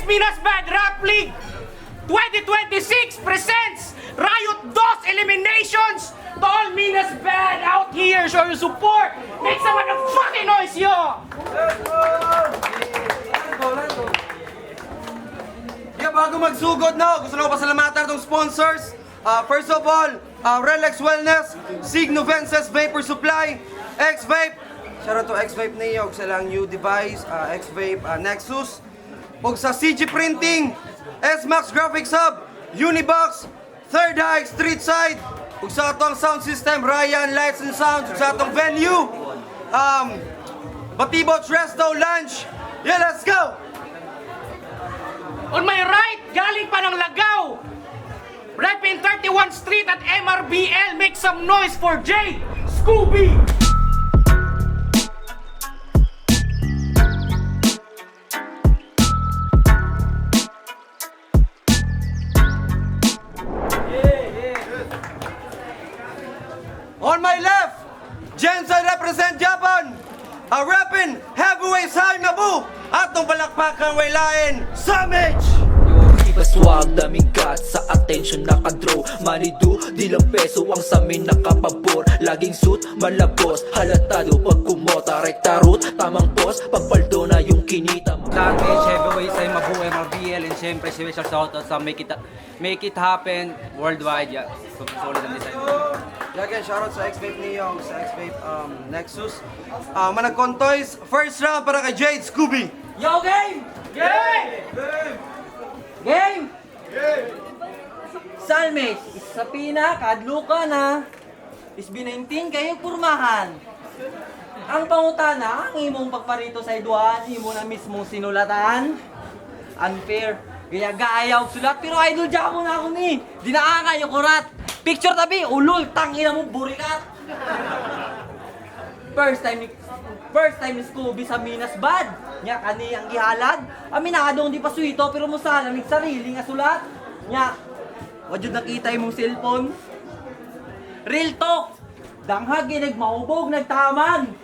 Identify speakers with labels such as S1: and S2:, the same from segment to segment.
S1: Minas Bad Rap League 2026 presents Riot DOS Eliminations. To all Minas Bad out here, show your support. Make some motherfucking noise, yo!
S2: Yeah, bago magsugod na, gusto na ko pasalamatan itong sponsors. First of all, Relax Wellness, Signo Vences Vapor Supply, X-Vape. Shout out to X-Vape niyo, sa lang new device, X-Vape Nexus. Ug sa CG Printing, S-Max Graphics Hub, Unibox, Third Eye, Street Side. Ug sa atong sound system, Ryan Lights and Sounds. Ug sa atong venue, Batibots Resto Lunch. Yeah, let's go!
S1: On my right, galing pa ng Lagaw. Right in 31 Street at MRBL. Make some noise for Jay Scooby!
S2: On my left, Jensen represent Japan. Rapping heavyweight Sai Nabu. Atong palakpakan way lain, Samage!
S3: Swag, daming guts sa attention nakadraw. Manido, di lang peso ang samin nakapabor. Laging suit, malabos, halatado pag kumota. Rekta route, tamang boss, pagpaldo na yung kinita mo.
S4: Damage, heavyweight sa Mabu, MRBL, and syempre special shoutout sa Make It Happen Worldwide. Yeah, super solid ang design.
S2: Yeah, again, shoutout sa X-Vape niyo, sa X-Vape Nexus. Managkontoys, first round para kay Jade Scooby.
S5: Yo, game! Game! Salmes, sa pina, kadluka na. SB19, kayo purmahan. Ang pangutana, ang imong pagparito sa iduan, imo na mismong sinulatan. Unfair. Gaya gaayaw sulat, pero idol dyan mo na ako ni. Dinaanga yung kurat. Picture tabi, ulol, tangina mo, burikat. First time ni Scooby sa Minas Bad. Nya kani ang gihalad. Aminadong di pa suito pero musalamig sarili nga sulat. Nya wajud nakita imong cellphone. Real talk. Danghag nagmahubog nagtaman.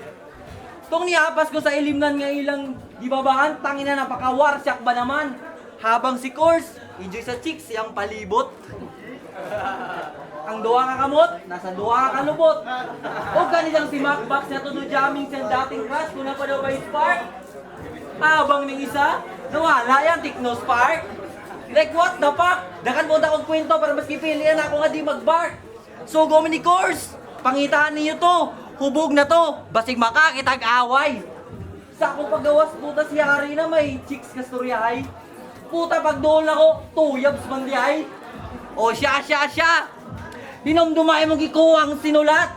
S5: Tong niapas ko sa ilimnan nga ilang gibabaan tangina napaka-warsak ba naman. Habang si Course, enjoy sa chicks siyang palibot. Ang duwa ka kamot, nasa duwa ka kalubot. O ganitang si Macbox na to do jamming sa dating crush kung na pa daw by Spark. Habang ng isa, nawala yan, Techno Spark. Like what the fuck? Dakan mo akong kwento para mas kipilian ako nga di mag-bark. So go many course, pangitaan niyo to, hubog na to, basig makakitag away. Sa akong paggawas puta si Hari na may chicks kasturyahay. Puta pag doon ako, tuyabs mandihay. O siya. Dinomdumay mong gikuha ang sinulat.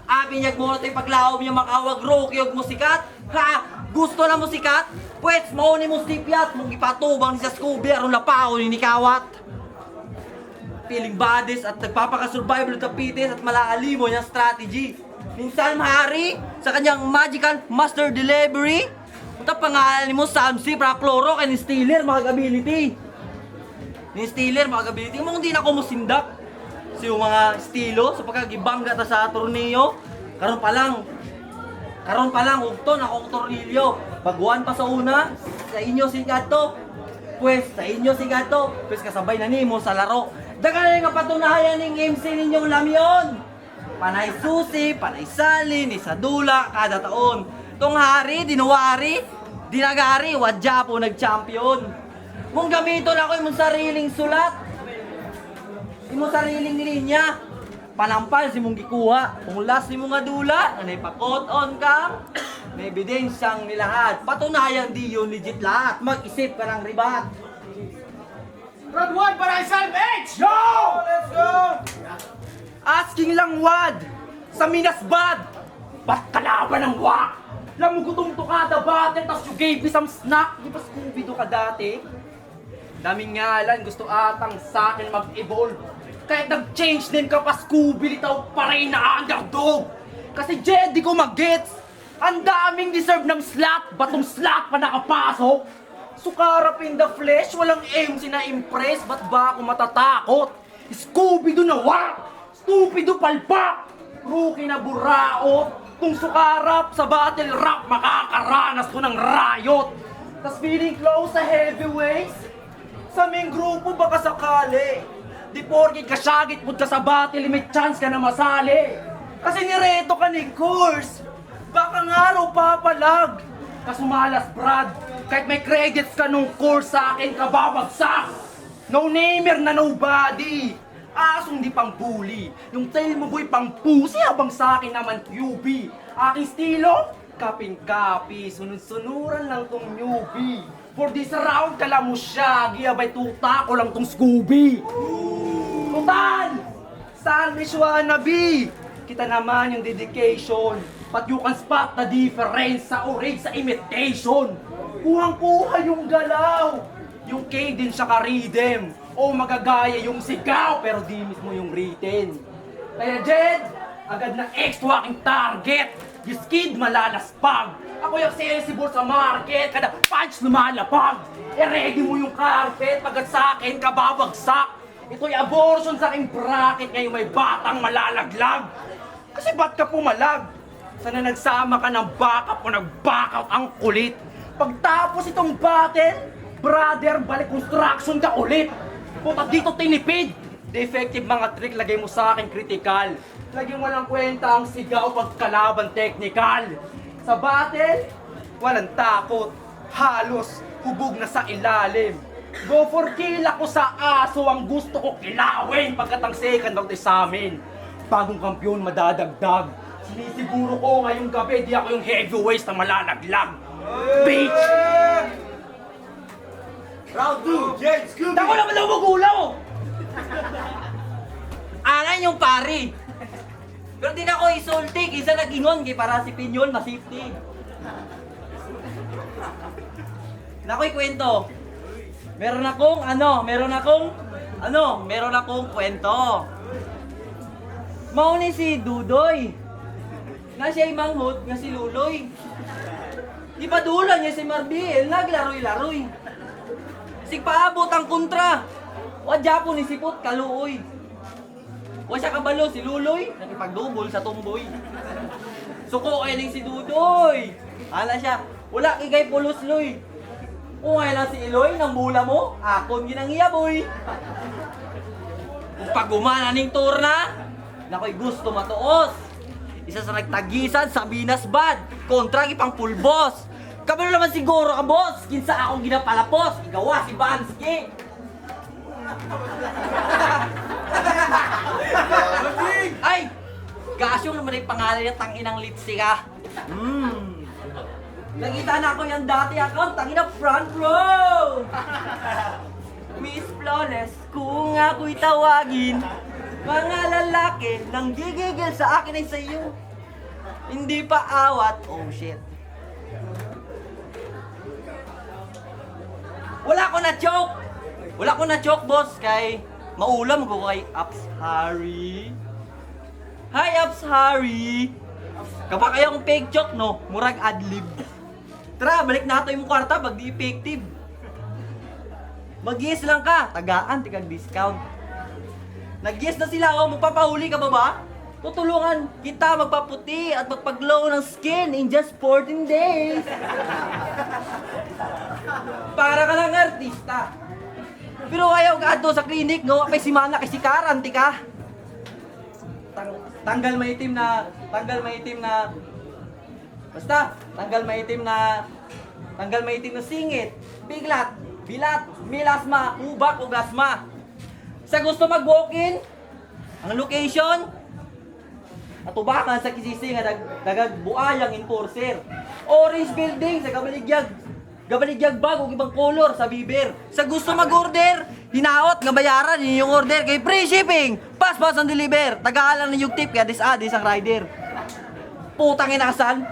S5: Abi niyag mo natin paglaom niya makawag roki og musikat. Ha? Gusto na musikat? Pwes mauni mo stipyat mong ipatubang ni sa Scooby aron lapaw ni Kawat. Feeling bodies at nagpapaka-survival kapitis at malaalimo niyang strategy. Minsan Hari sa kanyang magical master delivery. Punta pangalan mo Samsi para Cloro kay ni Steeler mga ability. Ni Steeler mga ability mo hindi na ko musindak. So yung mga estilo sa pagkagibangga ta sa torneo, karon pa lang ugton akong tornilyo. Baguan pa sa una, sa inyo si Gato. Pues kasabay na nimo sa laro. Dagan nga patunayan ning MC ninyong lamyon. Panay susi, panay salin, isa dula kada taon. Tong Hari, dinuwari, dinagari, wadya po nag-champion. Mong gamiton ako imong sariling sulat. Imong sariling linya. Panampal si mong gikuha. Kung last ni mong adula, anay pakot on ka, may ebidensyang nilahad. Patunayan di yun legit lahat. Mag-isip ka ng ribat.
S1: Round 1 para kay Salvage! Yo!
S2: Let's go!
S5: Asking lang wad sa Minas Bad.
S1: Ba't kalaban ng wak? Lamugutong to kada bate, tas you gave me some snack.
S5: Di ba Scooby-Doo ka dati? Daming ngalan, gusto atang sa akin mag-evolve. Kahit nag-change din ka pa Scooby, litaw pa rin na underdog. Kasi Jedi ko mag-gets. Ang daming deserve ng slot, batong slot pa nakapasok. Sukarap in the flesh, walang MC na impress, ba't ba ako matatakot? Scooby-Doo na wak! Stupido palpak! Rookie na buraot! Kung sukarap sa battle rap, makakaranas ko ng riot! Tas feeling close sa heavyweights? Sa main grupo baka sakali. Di porkit kasyagit mo ka sa battle, may chance ka na masali. Kasi nireto ka ni course. Baka nga raw papalag. Kasumalas Brad, kahit may credits ka nung course sa akin ka babagsak. No-namer na nobody. Asong di pang bully. Yung tail mo boy pang pusi habang sa akin naman QB. Aking estilo, kaping-kapi, sunod-sunuran lang tong newbie. For this round, kala mo siya, giyabay tuta ko lang tong Scooby. Tutan! Salvage wannabe! Kita naman yung dedication. But you can spot the difference sa orig sa imitation. Kuhang-kuha yung galaw. Yung cadence sa ka-rhythm. O magagaya yung sigaw, pero di mismo yung written. Kaya Jed, agad na X-walking target. Yung skid malalaspag. Ako yung accessible sa market, kada punch lumalapag. I-ready mo yung carpet, pagkat sa akin kababagsak. Ito'y abortion sa aking bracket, ngayon may batang malalaglag. Kasi ba't ka pumalag? Sana nagsama ka ng backup o nag-backout ang kulit. Pagtapos itong battle, brother, balik construction ka ulit. Puta dito tinipid. Defective mga trick, lagay mo sa akin critical. Lagyan mo lang kwenta ang sigaw pagkalaban technical. Sa battle, walang takot. Halos hubog na sa ilalim. Go for kill ako sa aso, ang gusto ko kilawin pagkat ang second round ay sa amin. Bagong kampiyon madadagdag. Sinisiguro ko ngayong gabi di ako yung heavyweights na malalaglag. Bitch!
S2: Round 2, Jed Scooby!
S5: Tako naman daw magulaw! Anan yung pari. Pero di na ako isultik, isa nag-ingon kay para si Pinyon masifty. Nako'y kwento. Meron akong kwento. Mauni si Dudoy. Na siya'y manghod nga si Luloy. Di pa dulan niya si Marbil, naglaroy-laroy. Sigpaabot ang kontra. Wadya po ni Sipot kaluoy. Wa siya kabalo si Luloy, nakipagdubol sa tumboy. Suko ay ning si Dudoy. Ala siya, wala kay pulusloy. Kung ay lang si Iloy, nang bula mo, akon ginangiya boy. Kung pagumana ning turna, nako'y gusto matuos. Isa sa nagtagisan sa Minas Bad, kontra ipang pulbos. Kabalo naman siguro ka boss, kinsa akong ginapalapos, igawa si Bansky. Ay! Gasyong naman yung pangalan niya, tanginang litsi ka. Nakita na ako yung dati account, tangina front row! Miss Flawless, kung ako'y tawagin, mga lalaki nang gigigil sa akin ay sa'yo. Hindi pa awat, oh shit. Wala ko na joke boss kay maulam ko kay Ups Harry. Hi Ups Harry. Kapag kayong fake joke no, murag adlib. Tara, balik nato yung kwarta pag di effective. Mag-yes lang ka, tagaan, tikag discount. Nag-yes na sila, oh, magpapahuli ka ba ba? Tutulungan kita magpaputi at magpaglow ng skin in just 14 days. Para ka lang artista. Pero ayaw ka ato sa clinic, no? Apay si Mana kay si Karan, tika. Tanggal maitim na singit, biglat, bilat, milasma, ubak o gasma. Sa gusto mag-walk-in, ang location, atubakan sa kisisi nga dagagbuayang enforcer. Orange building sa Gabaligyag bag o ibang color sa bibir. Sa gusto mag-order, hinaot nga bayaran yung order kay free shipping. Pas ang deliver. Tagaalan na yung tip kaya dis ang rider. Putang inakasan.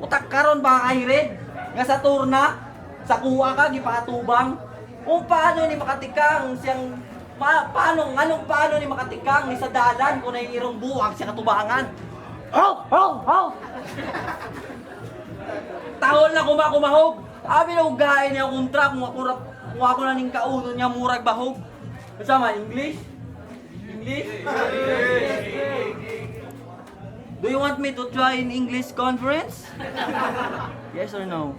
S5: Utak karon ba kahirid? Nga sa turna, sa kuha ka, gipatubang. Kung paano ni makatikang siyang paano ni makatikang ni sa dalan kung naingirong buwag siya katubangan. Tahol na kumakumahog. Sabi na ugahin niya ang kontra kung ako na ning kauno niya murag bahog. Kasama, English? Do you want me to try in English conference? Yes or no?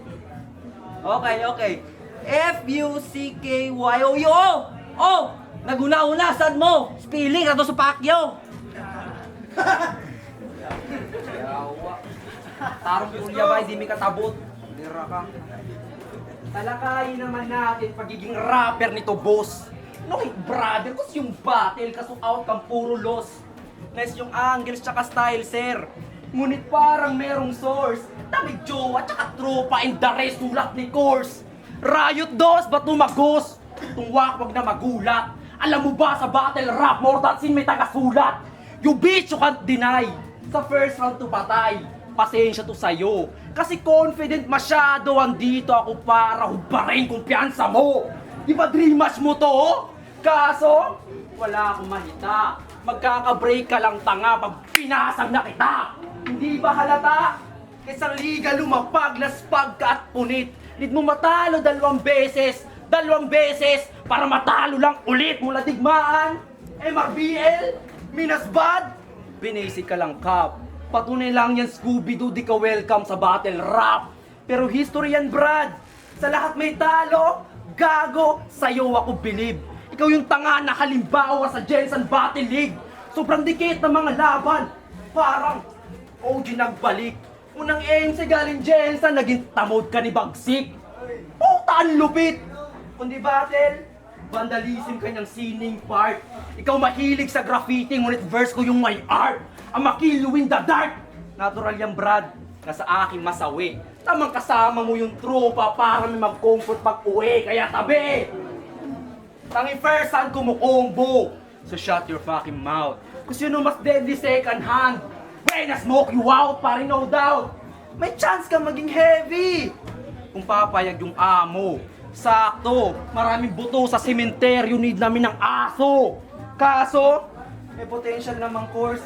S5: Okay. F-U-C-K-Y-O-U. Oh! Naguna-una, sad mo! Spelling, ato sa Pacquiao! Yawa. Tarong pulya ba, hindi mi katabot. Dira ka.
S1: Talakayin naman natin pagiging rapper nito, boss. No, brother, kasi yung battle, kaso out kang puro loss. Nice yung angles tsaka style, sir. Ngunit parang merong source. Damig jowa tsaka tropa and the rest sulat ni course. Riot dos, ba't tumagos? Tungwak, wag na magulat. Alam mo ba sa battle rap, more than sin may tagasulat. You bitch, you can't deny. Sa first round to patay. Pasensya to sa'yo. Kasi confident masyado andito ako para hubarin kumpiyansa mo. Di ba dream match mo to? Kaso, wala akong mahita. Magkaka-break ka lang tanga pag pinasag na kita. Hindi ba halata? Isang liga lumapag, laspag ka at punit. Need mo matalo 2 beses para matalo lang ulit mula digmaan. MRBL, Minas Bad, binasic ka lang Kap. Patunay lang yan Scooby-Doo, di ka welcome sa battle rap. Pero history yan Brad, sa lahat may talo, gago, sa'yo ako believe. Ikaw yung tanga na halimbawa sa Jensen Battle League. Sobrang dikit ng mga laban, parang OG nagbalik. Unang ANC galing Jensen, naging tamod ka ni Bagsik. Puta ang lupit! Kundi battle, vandalism kanyang sining part. Ikaw mahilig sa graffiti, ngunit verse ko yung may art. Ang makill in the dark. Natural yan Brad, nasa aking masawi. Tamang kasama mo yung tropa para may mag-comfort pag-uwi, kaya tabi! Tangi first hand kumukombo. So shut your fucking mouth. Kasi yun ang mas deadly second hand. When I smoke you out, pare no doubt. May chance ka maging heavy. Kung papayag yung amo. Sakto, maraming buto sa sementeryo, need namin ng aso. Kaso, may potential namang course.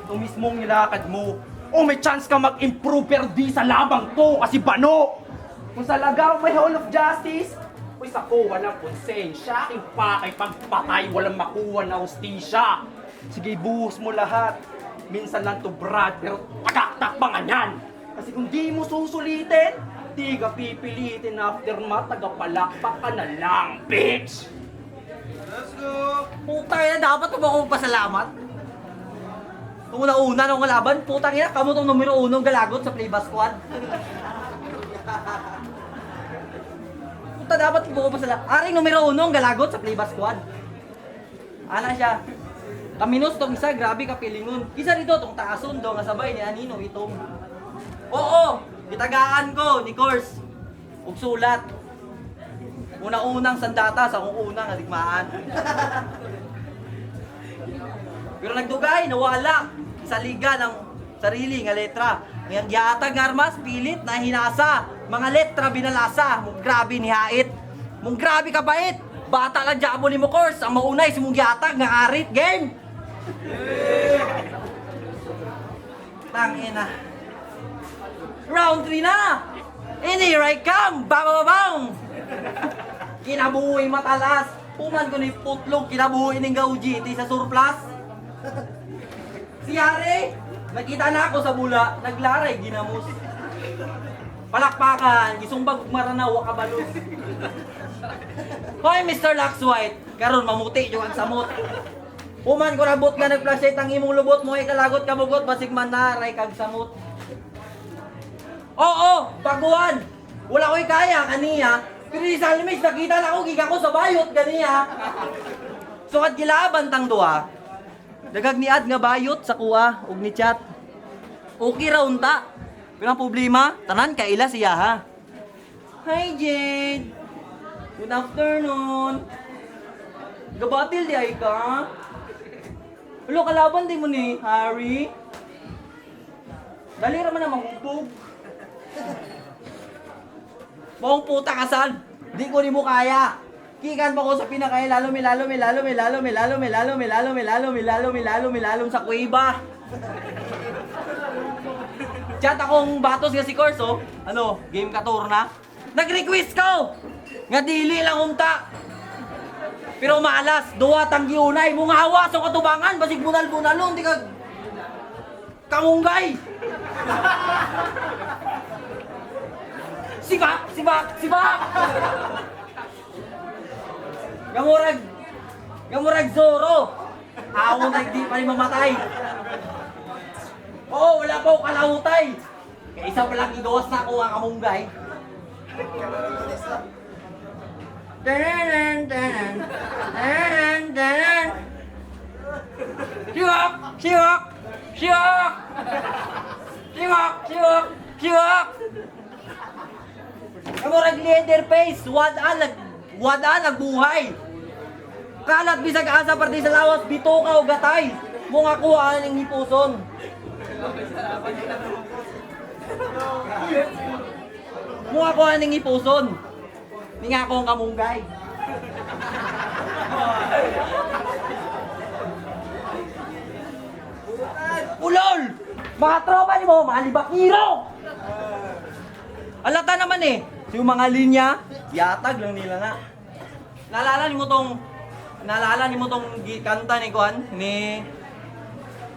S1: Ito mismong nilakad mo. O may chance ka mag-improve pero di sa labang to kasi bano. Kung sa lagaw may Hall of Justice, uy sako, walang konsensya. Aking pakay pagpatay, walang makuha na hustisya. Sige, buhos mo lahat. Minsan lang to Brad, pero pagaktak pa nga yan. Kasi kung di mo susulitin, di ka pipilitin aftermath, tagapalakpak ka na lang, bitch!
S2: Let's go!
S5: Putang ina, dapat mo akong pasalamat. Nung una-una nung laban, putang ina, kamo tong numero 1 galagot sa Playba Squad. Puta, dapat mo akong pasalamat. Aring numero 1 galagot sa Playba Squad. Ana siya. Kaminos tong isa, grabe kapilingon. Kisa rito, tong taason do, nga sabay ni Anino itong. Oo, itagaan ko ni Course. Ug sulat. Una-unang sandata sa kung unang nadigmaan. Pero nagdugay, nawala sa liga ng sarili nga letra. Ngayon giatag nga armas, pilit na hinasa. Mga letra binalasa, mong grabe ni hait. Mong grabe ka bait. Bata lang jabo ni mo Course. Ang maunay si mong giatag nga arit game. Tangina. Round 3 na! And here I come! Bang! Kinabuhi matalas! Puman ko ni putlog, kinabuhi ng GT sa surplus! Si Yari! Nakita na ako sa bula, naglaray ginamos. Palakpakan, gisumbag maranaw kabalus. Hoy Mr. Lux White! Karon mamuti yung ang samot. Puman ko nabot nga nag-flashlight ang imong lubot mo, ikalagot kabugot, basig man naray kag samot. Oo, baguhan. Wala ko'y kaya kaniya. Pero di sa limis, nakita na ako, giga ko sa bayot kaniya. So kad gilaban tang duha, dagag niad nga bayot sa kuha, ug ni chat. Okay ra unta. Pero ang problema, tanan kaila siya ha. Hi Jade. Good afternoon. Gabatil di ay ka? Hello, kalaban di mo ni Harry. Dali raman na manghubog. Buong puta kasan, di ko ni mo kaya. Kikan pa ko sa pinakay lalom sa kuiba. Chat akong batos nga si Corso. Ano, game ka tour na? Nag-request ko! Nga dili lang unta. Pero malas, duwa tang giunay, mong hawa sa katubangan, basig bunal-bunalon, di ka Sibak! Gamurag Zoro. Ako di pa rin mamatay. Oo, wala pa ako kalahutay. Kaya isa pa lang igawas na ako ang kamunggay. Siwak! Gamurag leather face. Wada nagbuhay. Kalat bisag asa parte sa lawas, bito ka o gatay. Mung ako ang hipuson. Mung ako ang hipuson. Ni nga ako ang kamunggay. Ulol! Mga tropa ni mo, mga libakiro! Alata naman eh. Yung mga linya, yatag lang nila na. Naalala ni mo tong kanta ni Kuan ni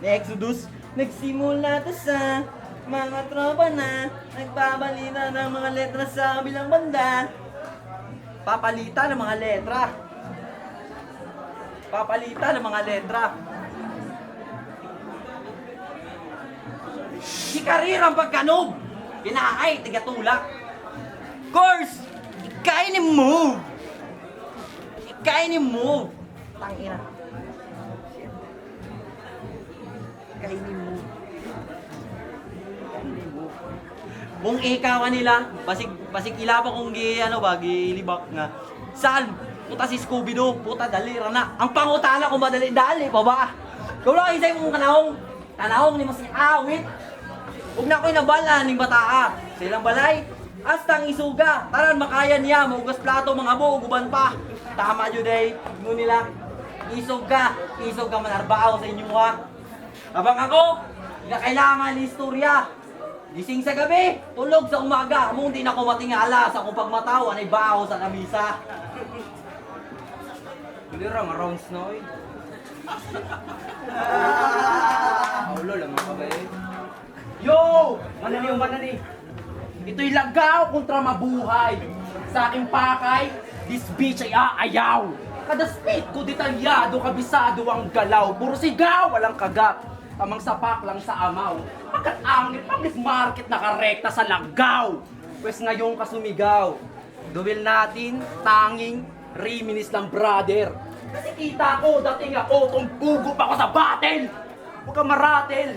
S5: Exodus. Nagsimula to sa mga tropa na nagbabalita ng mga letra sa bilang banda. Papalitan ng mga letra. Di karir ang pagkanog. Pinaay, tigatulak. Course, kain ni move. Tangina. Kain ni move. Kung ikaw nila, basig ila pa kung gilibak nga. Saan? Puta si Scooby-Doo, puta dali na. Ang pangutana ko madali-dali pa ba? Kung lang isay mong tanahong ni mas awit. Huwag na ko'y nabala ning bataa. Sa ilang balay, astang isuga. Taran makaya niya, maugas plato, mga abo, uguban pa. Tama nyo day, nila. Isog ka manarbao sa inyo ha. Habang ako, hindi kailangan ni istorya. Gising sa gabi, tulog sa umaga. Among di na ko matingala sa kung pagmatawa ay baho sa kamisa.
S4: Hindi ra, rounds na oy. Aulo lang mga kabay.
S1: Yo! Manani. Ito'y lagaw kontra mabuhay. Sa aking pakay, this bitch ay aayaw. Kada speed ko detalyado, kabisado ang galaw. Puro sigaw, walang kagat. Tamang sapak lang sa amaw. Pagkat angit, public market nakarekta sa lagaw. Pwes ngayon kasumigaw. Duwil natin, tanging, reminis ng brother. Kasi kita ko, dating ako, tumpugo pa ako sa battle. Huwag kang maratel.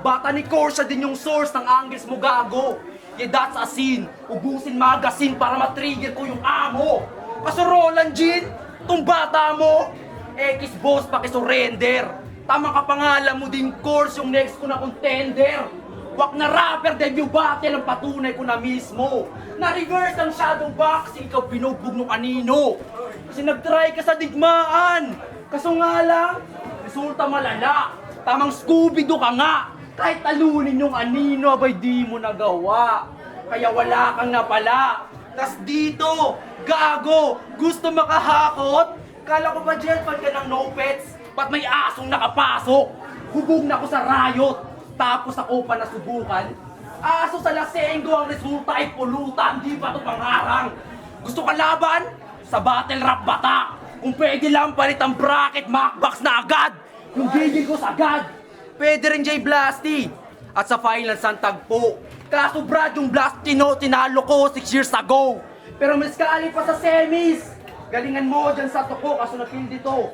S1: Bata ni Corsa din yung source ng angles mo gago. Yeah, that's a scene. Ubusin magazine para matrigger ko yung amo. Kaso Roland Jean, tong bata mo, X-boss pakisurrender. Tamang kapangalan mo din course yung next ko na contender. Wak na rapper debut battle ang patunay ko na mismo. Na-reverse ang shadow boxing, ikaw binugbog no kanino. Kasi nag-try ka sa digmaan. Kaso nga lang, resulta malala. Tamang Scooby-Doo ka nga. Kahit talunin yung anino, abay di mo nagawa. Kaya wala kang napala. Tas dito, gago, gusto makahakot? Kala ko ba dyan pag ka ng no pets? Ba't may asong nakapasok? Hubog na ako sa riot. Tapos ako pa nasubukan. Aso sa lasenggo ang resulta ay pulutan. Di ba ito pangarang? Gusto ka laban? Sa battle rap bata. Kung pwede lang palit ang bracket, Macbox na agad. Yung gigil ko sagad. Pwede rin J Blasty. At sa finals ang tagpo. Kaso Brad, yung Blasty tinalo ko 6 years ago. Pero mas kaali pa sa semis. Galingan mo dyan sa toko kaso na-feel dito.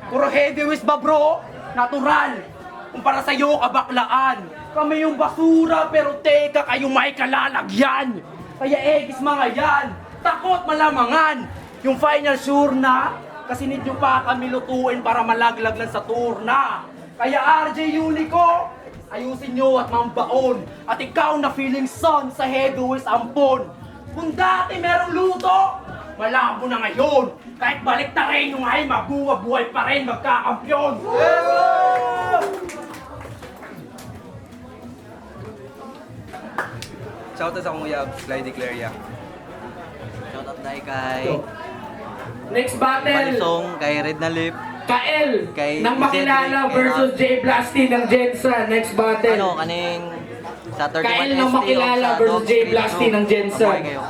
S1: Puro heavyweights ba bro? Natural. Kumpara sa'yo, kabaklaan. Kami yung basura, pero teka, kayo may kalalagyan. Kaya egis mga yan. Takot malamangan. Yung final sure na, kasi need nyo pa kami lutuin para malaglag lang sa turna. Kaya RJ Unico, ayusin nyo at mambaon. At ikaw na feeling son sa heavyweights ampon. Kung dati merong luto, malabo na ngayon. Kahit balik na rin yung ay mabuhay pa rin magkakampyon.
S4: Shoutout sa Kuya Sly Declaria.
S5: Shoutout tayo kay
S1: Next battle,
S5: Palisong, kay Red na Lip.
S1: Kael
S5: Kay
S1: ng Makilala
S5: Cedric,
S1: versus J Blasty ng Jensa. Next battle.
S5: Kaning Saturday
S1: Kael
S5: Night
S1: ng
S5: ST
S1: Makilala
S5: sa
S1: versus
S5: Dog
S1: J
S5: Street
S1: Blasty
S5: Group.
S1: ng Jensa.
S5: Mabuhay kayo.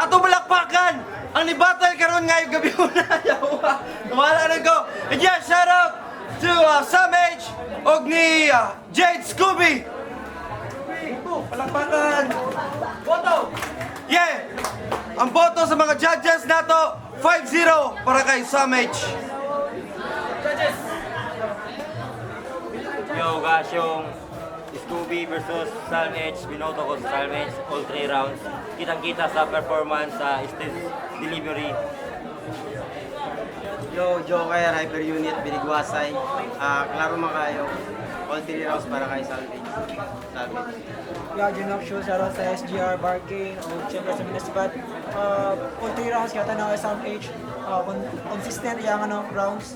S2: ato balakpakan ang nibatay karon nga yung gabi una. Wala na ko. And yeah, shout out to Sam H og ni Jade Scooby. Palakpakan. Boto. Yeah. Ang boto sa mga judges nato 5-0 para kay Sam H.
S6: Yo guys, yung Scooby versus Salmage, binoto ko sa Salmage all 3 rounds. Kitang-kita sa performance sa stage delivery.
S7: Yo, Joker, Hyper Unit, Binigwasay. Klaro man kayo. All 3 rounds para kay Salvage.
S8: Yeah, Junok Show, shoutout sa SGR, Barking, o siyempre sa Minasbat. All 3 rounds kaya na Sam H. Consistent yung rounds,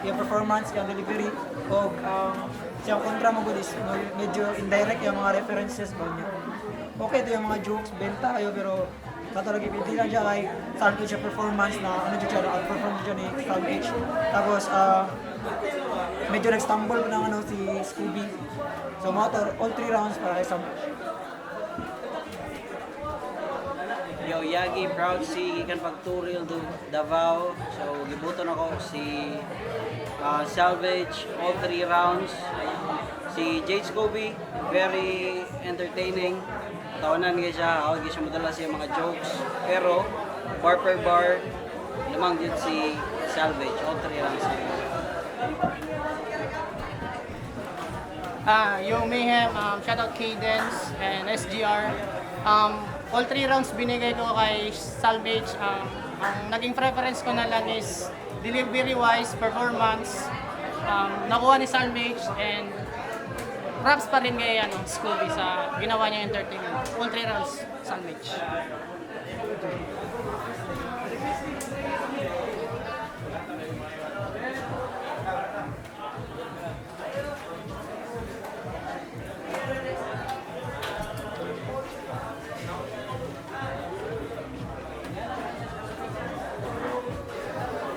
S8: yung performance, yung delivery, o siyang kontra mo good is medyo indirect yung mga references ba niya. Okay ito yung mga jokes, benta kayo, pero talaga hindi lang siya kay Sam H yung performance na ano siya, outperform siya ni Sam H. Tapos, medyo nag-stumble na si Scooby. So, all 3 rounds para kay Sam H.
S7: Yo, Yagi, proud si Gikan Pagturil do Davao. So, gibuton ako si Salvage, all 3 rounds. Si Jade Scooby, very entertaining. Tawanan nga siya, awag siya madala siya mga jokes. Pero, bar per bar, lamang din si Salvage, all 3 rounds.
S9: Yung Mayhem, shoutout Cadence and SGR. All 3 rounds binigay ko kay Salvage. Ang naging preference ko na lang is delivery-wise, performance. Nakuha ni Salvage and props pa rin kay Scooby sa ginawa niya entertainment. All 3 rounds, Salvage.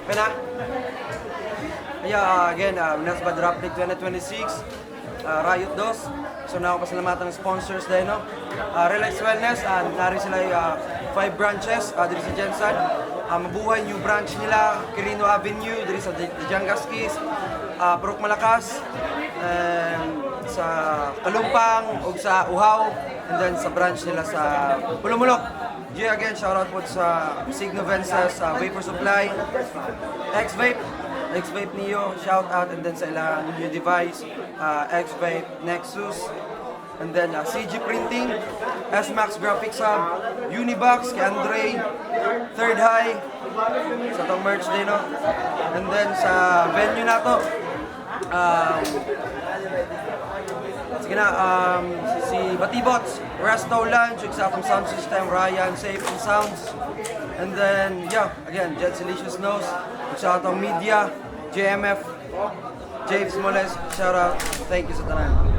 S2: Pena? Yeah, again, Minasbat Drop League 2026, Riot 2. So na ako pasalamatan ng sponsors dahil, no? Relax Wellness, nari sila 5 branches dito sa Jensen. Mabuhay new branch nila, Quirino Avenue, dito sa Dijangaskis, Purok Malakas, sa Kalumpang, o sa Uhaw, and then sa branch nila sa Pulumulok. Yeah, again, shoutout po sa Signovences, Vapor Supply, X-Vape Neo, shoutout, and then sa ilang new device, X-Vape Nexus, and then CG Printing, S-Max Graphics Hub, Unibox, kay Andre, Third High, sa itong merch din, no? And then sa venue na to, sige na, si Batibots, Resto Lounge, sa atong sound system, Ryan, Safe and Sounds. And then, yeah, again, Jet Delicious Nose, sa atong media, JMF, James Moles, shout out, thank you sa tanan.